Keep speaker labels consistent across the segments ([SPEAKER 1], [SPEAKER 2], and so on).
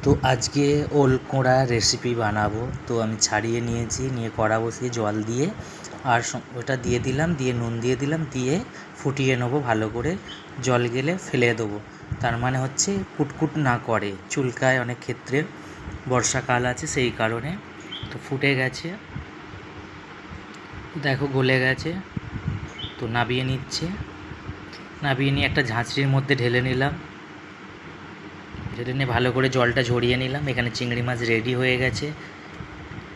[SPEAKER 1] তো আজকে ওল কোঁড়া রেসিপি বানাবো। তো আমি ছাড়িয়ে নিয়েছি, নিয়ে কড়া বসিয়ে জল দিয়ে আর ওটা দিয়ে দিলাম, দিয়ে নুন দিয়ে দিলাম, দিয়ে ফুটিয়ে নেবো ভালো করে। জল গেলে ফেলে দেবো, তার মানে হচ্ছে কুটকুট না করে, চুলকায় অনেক ক্ষেত্রে, বর্ষাকাল আছে সেই কারণে। তো ফুটে গেছে, দেখো গলে গেছে। তো নাবিয়ে নিচ্ছে, নাবিয়ে নিয়ে একটা ঝাঁঝরির মধ্যে ঢেলে নিলাম, ঢেলে নিয়ে ভালো করে জলটা ঝরিয়ে নিলাম। এখানে চিংড়ি মাছ রেডি হয়ে গেছে,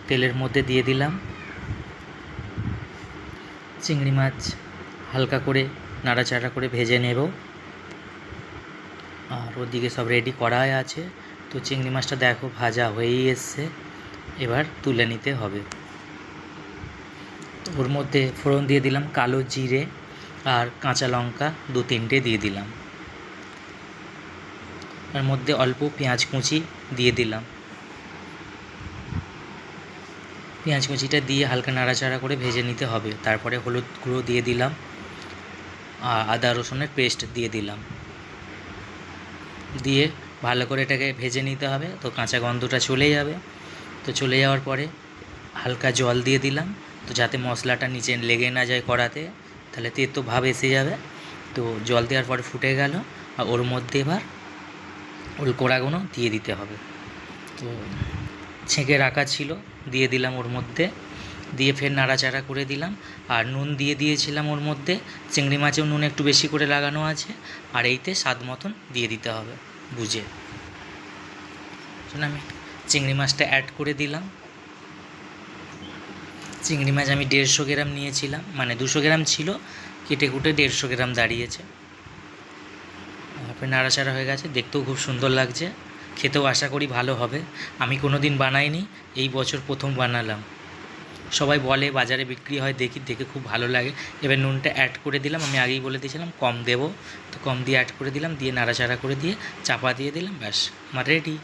[SPEAKER 1] তেলের মধ্যে দিয়ে দিলাম। চিংড়ি মাছ হালকা করে নাড়াচাড়া করে ভেজে নেব। আর ওদিকে সব রেডি করাই আছে। তো চিংড়ি মাছটা দেখো ভাজা হয়েই এসছে, এবার তুলে নিতে হবে। ওর মধ্যে ফোড়ন দিয়ে দিলাম কালো জিরে আর কাঁচা লঙ্কা 2-3টে দিয়ে দিলাম। তার মধ্যে অল্প পেঁয়াজ কুচি দিয়ে দিলাম। পেঁয়াজ কুচিটা দিয়ে হালকা নাড়াচাড়া করে ভেজে নিতে হবে। তারপরে হলুদ গুঁড়ো দিয়ে দিলাম আর আদা রসুনের পেস্ট দিয়ে দিলাম, দিয়ে ভালো করে এটাকে ভেজে নিতে হবে। তো কাঁচা গন্ধটা চলে যাবে। তো চলে যাওয়ার পরে হালকা জল দিয়ে দিলাম, তো যাতে মশলাটা নিচে লেগে না যায় কড়াতে, তাহলে তেতো ভাব এসে যাবে। তো জল দেওয়ার পরে ফুটে গেল, আর ওর মধ্যে এবার ওল কোঁড়াগুলো দিয়ে দিতে হবে। তো ছেঁকে রাখা ছিল, দিয়ে দিলাম ওর মধ্যে, দিয়ে ফের নাড়াচাড়া করে দিলাম। আর নুন দিয়ে দিয়েছিলাম ওর মধ্যে, চিংড়ি মাছেও নুন একটু বেশি করে লাগানো আছে। আর এইতে স্বাদ মতন দিয়ে দিতে হবে বুঝে। আমি চিংড়ি মাছটা অ্যাড করে দিলাম। চিংড়ি মাছ আমি 150 গ্রাম নিয়েছিলাম, মানে 200 গ্রাম ছিল, কেটে কুটে 150 গ্রাম দাঁড়িয়েছে। তারপরে নাড়াচাড়া হয়ে গেছে, দেখতেও খুব সুন্দর লাগছে, খেতেও আশা করি ভালো হবে। আমি কোনো দিন বানাইনি, এই বছর প্রথম বানালাম। সবাই বলে বাজারে বিক্রি হয়, দেখে খুব ভালো লাগে। এবার নুনটা অ্যাড করে দিলাম, আমি আগেই বলে দিয়েছিলাম কম দেবো, তো কম দিয়ে অ্যাড করে দিলাম, দিয়ে নাড়াচাড়া করে দিয়ে চাপা দিয়ে দিলাম, ব্যাস আমার রেডি।